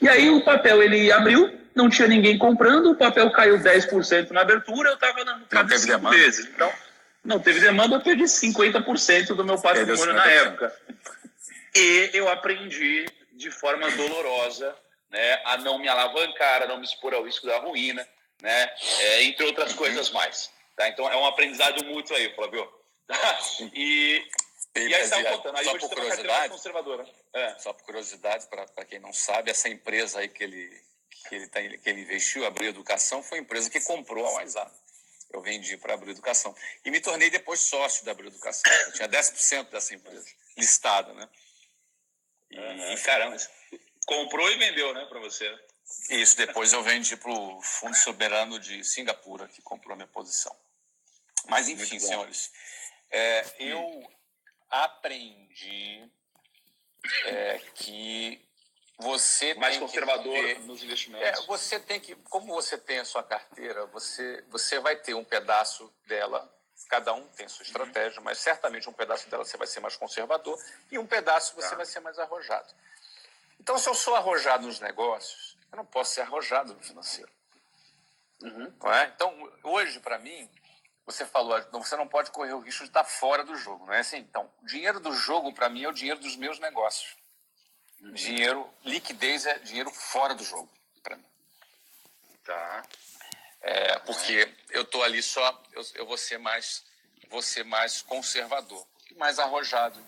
Speaker 3: E aí o papel, ele abriu, não tinha ninguém comprando, o papel caiu 10% na abertura, eu tava na casa 5 vezes. Então, não teve demanda, eu perdi 50% do meu patrimônio na época. E eu aprendi de forma dolorosa, né, a não me alavancar, a não me expor ao risco da ruína, né, entre outras coisas mais. Tá? Então, é um aprendizado mútuo aí, Flávio. Tá? E aí estava contando, aí hoje tem uma carteira mais conservadora.
Speaker 2: Só por curiosidade, para quem não sabe, essa empresa aí que ele investiu, a Abril Educação, foi a empresa que comprou a WhatsApp. Eu vendi para a Abril Educação. E me tornei depois sócio da Abril Educação. Eu tinha 10% dessa empresa, listada, né?
Speaker 3: E caramba, comprou e vendeu, né, para você?
Speaker 2: Isso, depois eu vendi para o Fundo Soberano de Singapura, que comprou a minha posição. Mas, enfim, senhores, eu aprendi que você
Speaker 3: mais
Speaker 2: tem
Speaker 3: conservador
Speaker 2: que ter,
Speaker 3: nos investimentos.
Speaker 2: Você tem que, como você tem a sua carteira, você vai ter um pedaço dela, cada um tem sua estratégia, mas certamente um pedaço dela você vai ser mais conservador e um pedaço você vai ser mais arrojado. Então, se eu sou arrojado nos negócios, eu não posso ser arrojado no financeiro. Não é? Então, hoje, para mim, você falou, você não pode correr o risco de estar fora do jogo, não é assim? Então, o dinheiro do jogo, para mim, é o dinheiro dos meus negócios. Dinheiro, liquidez é dinheiro fora do jogo, para mim.
Speaker 3: Tá.
Speaker 2: Porque eu estou ali só, eu vou ser mais conservador, mais arrojado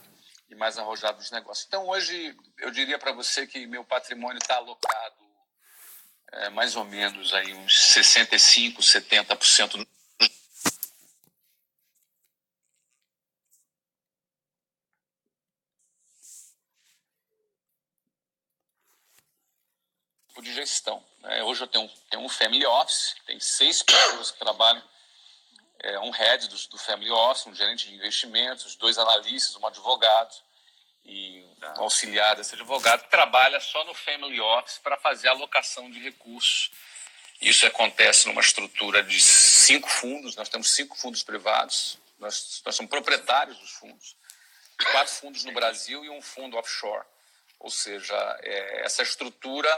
Speaker 2: nos negócios. Então, hoje, eu diria para você que meu patrimônio está alocado mais ou menos aí uns 65%, 70% de gestão. Hoje eu tenho um family office, tem 6 pessoas que trabalham, um head do family office, um gerente de investimentos, 2 analistas, um advogado e um auxiliar desse advogado que trabalha só no family office para fazer a alocação de recursos. Isso acontece numa estrutura de 5 fundos, nós temos 5 fundos privados, nós somos proprietários dos fundos, 4 fundos no Brasil e um fundo offshore. Ou seja, essa estrutura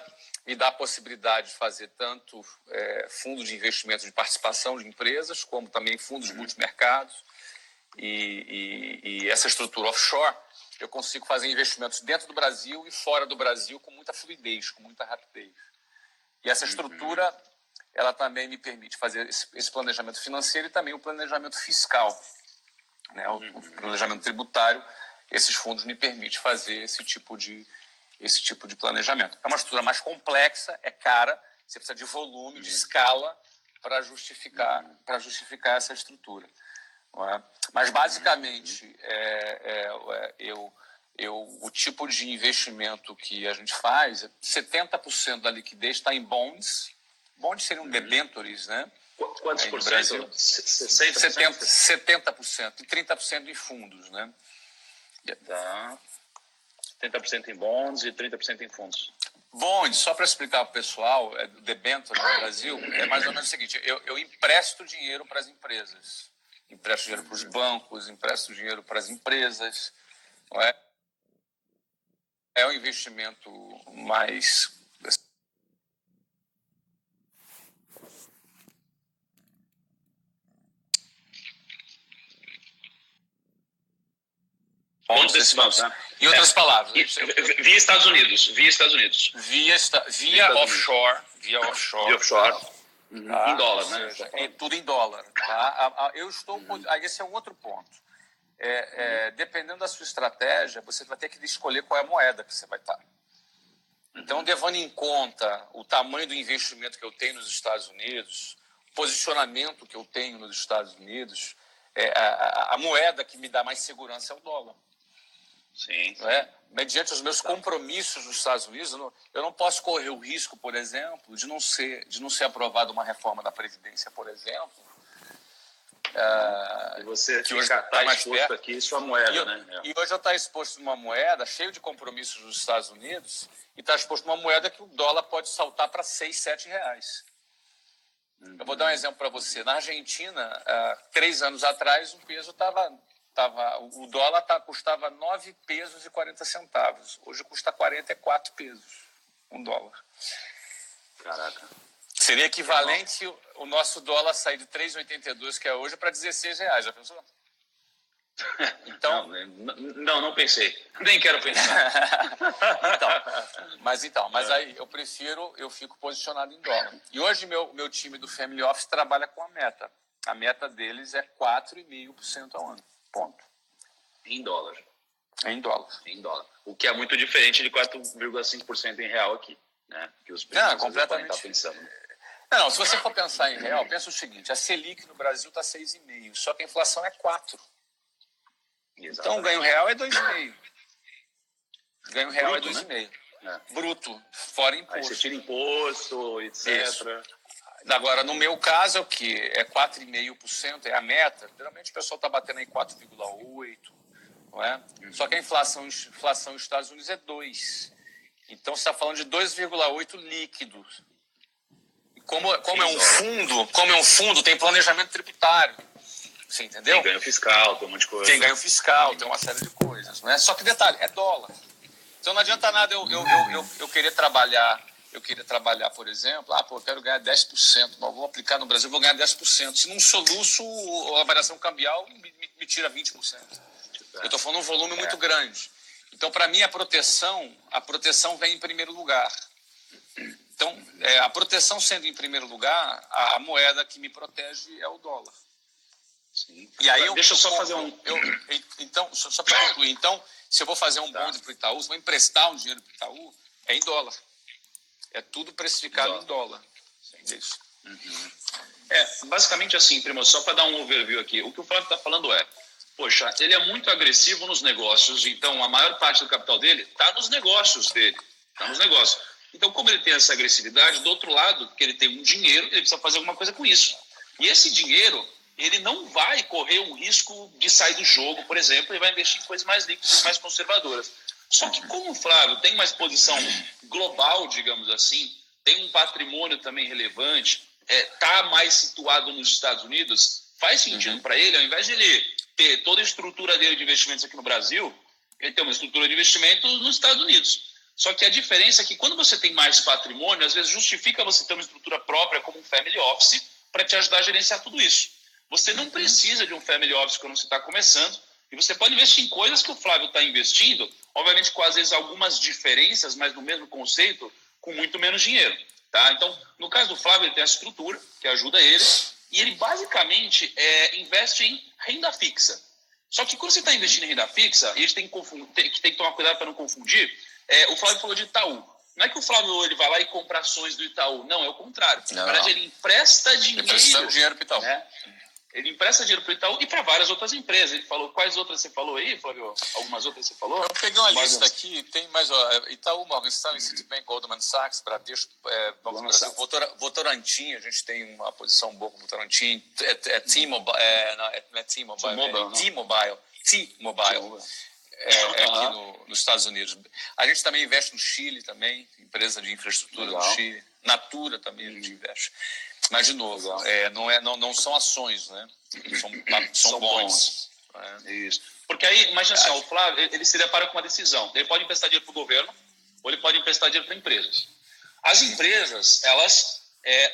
Speaker 2: me dá a possibilidade de fazer tanto fundos de investimento de participação de empresas, como também fundos multimercados. E essa estrutura offshore, eu consigo fazer investimentos dentro do Brasil e fora do Brasil com muita fluidez, com muita rapidez. E essa estrutura, ela também me permite fazer esse planejamento financeiro e também o planejamento fiscal. né, o planejamento tributário, esses fundos me permitem fazer esse tipo de planejamento. É uma estrutura mais complexa, é cara, você precisa de volume, de escala para justificar essa estrutura. Não é? Mas, basicamente, o tipo de investimento que a gente faz, 70% da liquidez está em bonds. Bonds seriam debentures, né?
Speaker 3: Quantos por cento?
Speaker 2: 70% e 30% em fundos, né?
Speaker 3: Tá. 70% em bonds e 30% em fundos.
Speaker 2: Bonds, só para explicar para o pessoal, debênture no Brasil, é mais ou menos o seguinte, eu empresto dinheiro para as empresas, empresto dinheiro para os bancos, empresto dinheiro para as empresas, não é? É um investimento mais...
Speaker 3: Pontos desses bancos, tá?
Speaker 2: Em outras palavras...
Speaker 3: Via Estados Unidos.
Speaker 2: Via offshore.
Speaker 3: Via offshore.
Speaker 2: Tá?
Speaker 3: Em dólar, né?
Speaker 2: Tudo em dólar. Tá? Esse é um outro ponto. Dependendo da sua estratégia, você vai ter que escolher qual é a moeda que você vai estar. Então, levando em conta o tamanho do investimento que eu tenho nos Estados Unidos, o posicionamento que eu tenho nos Estados Unidos, a moeda que me dá mais segurança é o dólar.
Speaker 3: Sim.
Speaker 2: Não é? Mediante os meus compromissos nos Estados Unidos, eu não posso correr o risco, por exemplo, de não ser aprovada uma reforma da Previdência, por exemplo.
Speaker 3: E você está exposto aqui em sua moeda, né?
Speaker 2: E hoje eu estou exposto numa moeda cheio de compromissos nos Estados Unidos e está exposto numa moeda que o dólar pode saltar para 6, 7 reais. Eu vou dar um exemplo para você. Na Argentina, 3 anos atrás, o peso o dólar custava 9 pesos e 40 centavos. Hoje custa 44 pesos, um dólar.
Speaker 3: Caraca.
Speaker 2: Seria equivalente o nosso dólar sair de 3,82, que é hoje, para 16 reais. Já pensou?
Speaker 3: Então, não pensei. Nem quero pensar.
Speaker 2: Mas aí eu fico posicionado em dólar. E hoje meu time do Family Office trabalha com a meta. A meta deles é 4,5% ao ano. Ponto.
Speaker 3: Em dólar.
Speaker 2: Em dólar.
Speaker 3: Em dólar. O que é muito diferente de 4,5% em real aqui, né? Que os
Speaker 2: completamente.
Speaker 3: Podem estar pensando.
Speaker 2: Não, se você for pensar em real, pensa o seguinte, a Selic no Brasil está 6,5%, só que a inflação é 4%.
Speaker 3: Exatamente.
Speaker 2: Então o ganho real é 2,5%. Ganho real
Speaker 3: Bruto,
Speaker 2: é 2,5%.
Speaker 3: Né?
Speaker 2: Bruto, fora imposto.
Speaker 3: Aí você tira imposto, etc.
Speaker 2: Isso. Agora, no meu caso, é o quê? É 4,5%, é a meta. Geralmente o pessoal está batendo em 4,8%, não é? Só que a inflação nos Estados Unidos é 2%. Então, você está falando de 2,8% líquidos. Como é um fundo, tem planejamento tributário. Você entendeu?
Speaker 3: Tem ganho fiscal, tem um monte de coisa.
Speaker 2: Tem ganho fiscal, tem uma série de coisas. Não é? Só que detalhe, é dólar. Então não adianta nada eu querer trabalhar. Eu queria trabalhar, por exemplo, eu quero ganhar 10%, mas vou aplicar no Brasil, vou ganhar 10%. Se num soluço, a variação cambial me tira 20%. Eu estou falando um volume muito grande. Então, para mim, a proteção vem em primeiro lugar. Então, a proteção sendo em primeiro lugar, a moeda que me protege é o dólar.
Speaker 3: Sim.
Speaker 2: E aí
Speaker 3: Deixa eu só fazer
Speaker 2: Então, só para concluir. Então, se eu vou fazer um bonde para o Itaú, se eu vou emprestar um dinheiro para o Itaú, é em dólar. É tudo precificado em dólar. Isso.
Speaker 3: Uhum. Basicamente assim, primo, só para dar um overview aqui, o que o Flávio está falando poxa, ele é muito agressivo nos negócios, então a maior parte do capital dele está nos negócios dele. Está nos negócios. Então, como ele tem essa agressividade, do outro lado, que ele tem um dinheiro, ele precisa fazer alguma coisa com isso. E esse dinheiro, ele não vai correr um risco de sair do jogo, por exemplo, ele vai investir em coisas mais líquidas, mais conservadoras. Só que como o Flávio tem uma exposição global, digamos assim, tem um patrimônio também relevante, está mais situado nos Estados Unidos, faz sentido para ele, ao invés de ele ter toda a estrutura dele de investimentos aqui no Brasil, ele tem uma estrutura de investimentos nos Estados Unidos. Só que a diferença é que quando você tem mais patrimônio, às vezes justifica você ter uma estrutura própria como um family office para te ajudar a gerenciar tudo isso. Você não precisa de um family office quando você está começando, e você pode investir em coisas que o Flávio está investindo, obviamente com às vezes algumas diferenças, mas no mesmo conceito, com muito menos dinheiro. Tá? Então, no caso do Flávio, ele tem a estrutura que ajuda ele, e ele basicamente investe em renda fixa. Só que quando você está investindo em renda fixa, a gente tem que tomar cuidado para não confundir. O Flávio falou de Itaú. Não é que o Flávio ele vai lá e compra ações do Itaú. Não, é o contrário. Na verdade, ele empresta dinheiro.
Speaker 2: Emprestando dinheiro para o Itaú.
Speaker 3: Né? Ele empresta dinheiro para o Itaú e para várias outras empresas. Ele falou, quais outras você falou aí, Flávio? Algumas outras você falou?
Speaker 2: Eu peguei uma lista aqui, tem mais, Itaú, Morgan Stanley, Citibank, Goldman Sachs, Bradesco, Votorantim, a gente tem uma posição boa com Votorantim, T-Mobile, não é T-Mobile, aqui nos Estados Unidos. A gente também investe no Chile, também, empresa de infraestrutura no Chile, Natura também a gente investe. Mas, de novo, não são ações, né? São bons.
Speaker 3: Isso. Porque aí, imagina assim, o Flávio, ele se depara com uma decisão. Ele pode emprestar dinheiro para o governo ou ele pode emprestar dinheiro para empresas. As empresas, elas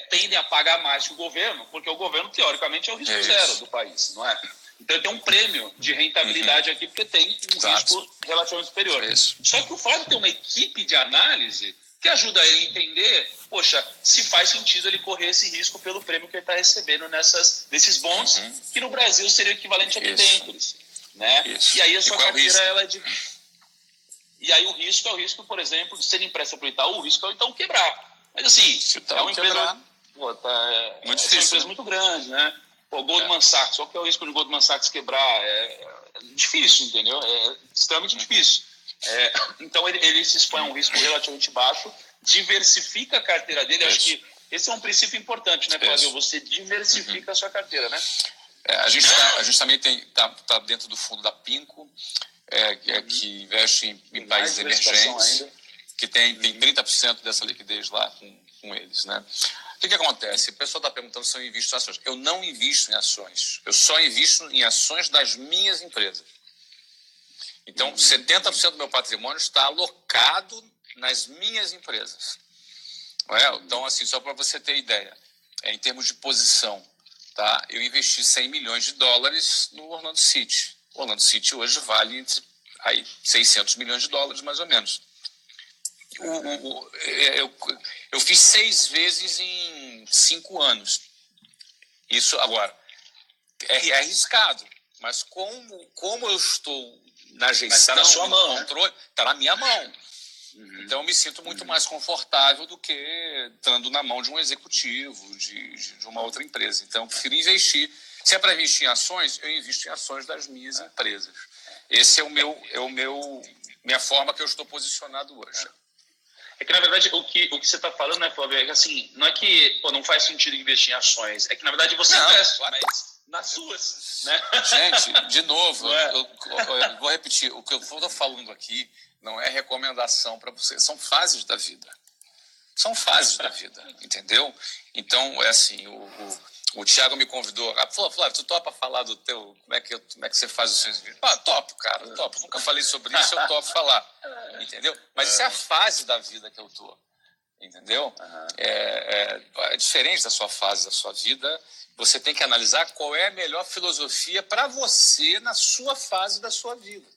Speaker 3: tendem a pagar mais que o governo, porque o governo, teoricamente, é o risco zero do país, não é? Então, tem um prêmio de rentabilidade aqui, porque tem um risco relativamente superior. Só que o Flávio tem uma equipe de análise que ajuda ele a entender, poxa, se faz sentido ele correr esse risco pelo prêmio que ele está recebendo nesses bonds, que no Brasil seria o equivalente a debêntures, né? E aí a sua carteira, ela é de... E aí o risco é o risco, por exemplo, de ser empresta para o Itaú, o risco é o Itaú quebrar. Mas assim, é uma empresa... é uma empresa muito grande, né? Goldman Sachs, qual que é o risco de Goldman Sachs quebrar? É difícil, entendeu? É extremamente difícil. Então ele se expõe a um risco relativamente baixo, diversifica a carteira dele. Acho que esse é um princípio importante, né, Flávio? Você diversifica a sua carteira, né?
Speaker 2: A gente também tá dentro do fundo da Pinco, que investe em países emergentes, que tem 30% dessa liquidez lá com eles, né? O que acontece? O pessoal está perguntando se eu invisto em ações. Eu não invisto em ações. Eu só invisto em ações das minhas empresas. Então, 70% do meu patrimônio está alocado nas minhas empresas. Então, assim, só para você ter ideia, em termos de posição, tá? Eu investi $100 milhões no Orlando City. O Orlando City hoje vale entre $600 milhões, mais ou menos. Eu fiz 6 vezes em 5 anos. Isso, agora, é arriscado, mas como eu estou na gestão,
Speaker 3: está na sua mão,
Speaker 2: controle, está na minha mão. Então eu me sinto muito mais confortável do que estando na mão de um executivo, de uma outra empresa. Então eu prefiro investir. Se é para investir em ações, eu invisto em ações das minhas empresas. Esse minha forma que eu estou posicionado hoje.
Speaker 3: É que, na verdade, o que você está falando, né, Flávio, é que, assim, não é que não faz sentido investir em ações, é que, na verdade, você investe, mas nas suas, né?
Speaker 2: Gente, de novo, eu vou repetir, o que eu estou falando aqui não é recomendação para você, são fases da vida. São fases da vida, entendeu? Então, é assim, o Thiago me convidou, falou, Flávio, tu topa falar do teu, como é que você faz os seus vídeos? Topo, cara, topo. Nunca falei sobre isso, eu topo falar, entendeu? Mas isso é a fase da vida que eu tô, entendeu? É diferente da sua fase, da sua vida. Você tem que analisar qual é a melhor filosofia para você na sua fase da sua vida,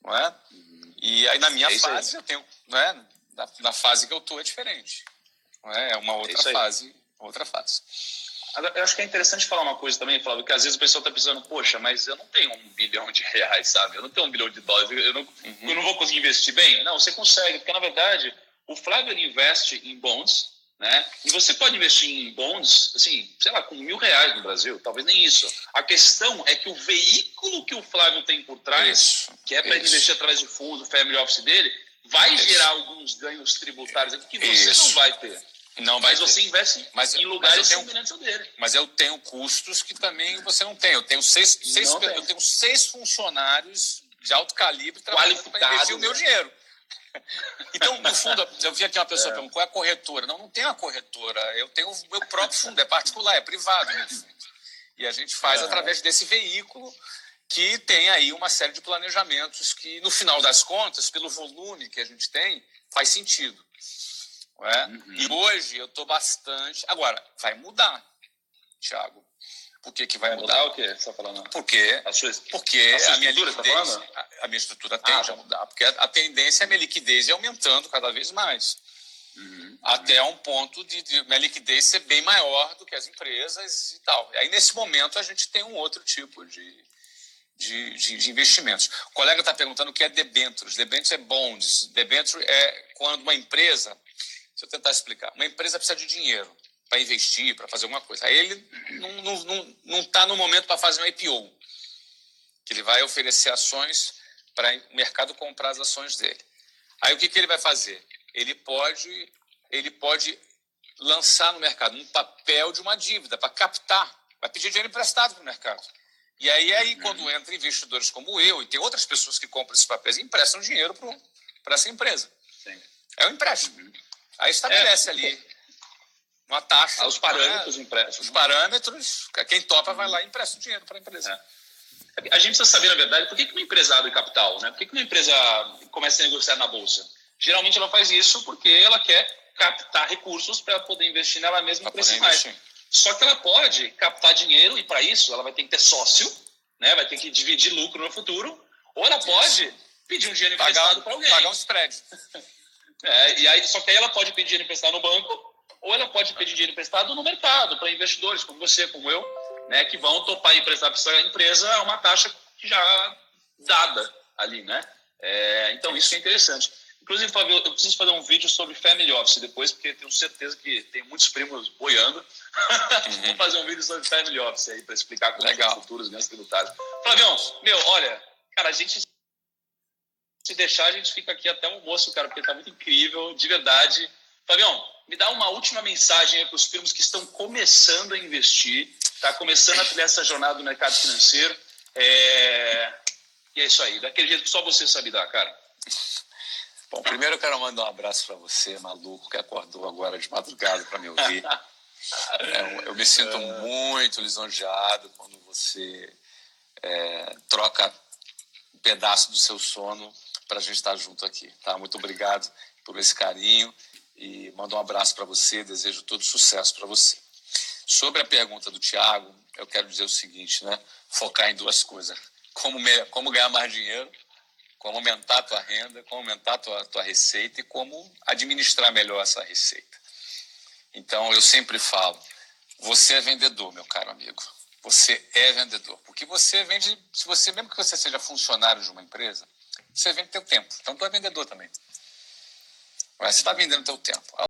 Speaker 2: não é? E aí na minha fase eu tenho, não é? Na fase que eu tô é diferente, não é? É uma outra fase, outra fase.
Speaker 3: Eu acho que é interessante falar uma coisa também, Flávio, que às vezes o pessoal está pensando, poxa, mas eu não tenho $1 bilhão, sabe? Eu não tenho $1 bilhão, eu não vou conseguir investir bem? Não, você consegue, porque na verdade o Flávio ele investe em bonds, né? E você pode investir em bonds, assim, sei lá, com R$1.000 no Brasil, talvez nem isso. A questão é que o veículo que o Flávio tem por trás, que é para investir através de fundo, o family office dele, vai gerar alguns ganhos tributários aqui que você não vai ter. Mas você investe em lugares semelhantes ao dele.
Speaker 2: Mas eu tenho custos que também você não tem. Eu tenho seis funcionários de alto calibre trabalhando para investir o meu dinheiro. Então, no fundo, eu vi aqui uma pessoa perguntando qual é a corretora. Não tem uma corretora. Eu tenho o meu próprio fundo, é particular, é privado. Meu fundo. E a gente faz através desse veículo que tem aí uma série de planejamentos que, no final das contas, pelo volume que a gente tem, faz sentido. E hoje eu estou bastante... Agora, vai mudar, Thiago. Por que vai mudar?
Speaker 3: O que você está falando?
Speaker 2: Porque a minha liquidez...
Speaker 3: Tá
Speaker 2: a minha estrutura tende a mudar. Porque a tendência é a minha liquidez ir aumentando cada vez mais. Até um ponto de minha liquidez ser bem maior do que as empresas e tal. E aí, nesse momento, a gente tem um outro tipo de de investimentos. O colega está perguntando o que é debêntures. Debêntures é bonds. Debênture é quando uma empresa, se eu tentar explicar, uma empresa precisa de dinheiro para investir, para fazer alguma coisa. Aí ele não está no momento para fazer um IPO, que ele vai oferecer ações para o mercado comprar as ações dele. Aí o que ele vai fazer? Ele pode lançar no mercado um papel de uma dívida para captar, vai pedir dinheiro emprestado para o mercado. E aí quando entra investidores como eu, e tem outras pessoas que compram esses papéis e emprestam dinheiro para essa empresa. Sim. É um empréstimo. Aí estabelece ali uma taxa.
Speaker 3: Os parâmetros empréstimos.
Speaker 2: Os parâmetros, quem topa vai lá e empresta o dinheiro para a empresa.
Speaker 3: A gente precisa saber, na verdade, por que uma empresa abre capital, né? Por que uma empresa começa a negociar na bolsa? Geralmente ela faz isso porque ela quer captar recursos para poder investir nela mesma e crescer mais. Só que ela pode captar dinheiro e, para isso, ela vai ter que ter sócio, né? Vai ter que dividir lucro no futuro, ou ela pode pedir um dinheiro emprestado para alguém.
Speaker 2: Pagar um spread.
Speaker 3: E aí, só que aí ela pode pedir dinheiro emprestado no banco, ou ela pode pedir dinheiro emprestado no mercado, para investidores como você, como eu, né? Que vão topar emprestar para essa empresa uma taxa já dada ali, né? Então, isso é interessante. Inclusive, Fábio, eu preciso fazer um vídeo sobre family office depois, porque tenho certeza que tem muitos primos boiando. Vou fazer um vídeo sobre family office aí, para explicar como são os futuros ganhos tributários. Flavião, olha, cara, a gente, se deixar, a gente fica aqui até o almoço, cara, porque tá muito incrível, de verdade. Flavião, me dá uma última mensagem aí para os primos que estão começando a investir, tá começando a trilhar essa jornada do mercado financeiro. E é isso aí, daquele jeito que só você sabe dar, cara.
Speaker 2: Bom, primeiro eu quero mandar um abraço para você, maluco, que acordou agora de madrugada para me ouvir. Eu me sinto muito lisonjeado quando você troca um pedaço do seu sono para a gente estar junto aqui. Tá? Muito obrigado por esse carinho e mando um abraço para você, desejo todo sucesso para você. Sobre a pergunta do Thiago, eu quero dizer o seguinte, né? Focar em duas coisas. Como ganhar mais dinheiro, como aumentar a tua renda, como aumentar a tua receita e como administrar melhor essa receita. Então, eu sempre falo, você é vendedor, meu caro amigo. Você é vendedor. Porque você vende, mesmo que você seja funcionário de uma empresa, você vende teu tempo. Então, tu é vendedor também. Mas você está vendendo teu tempo.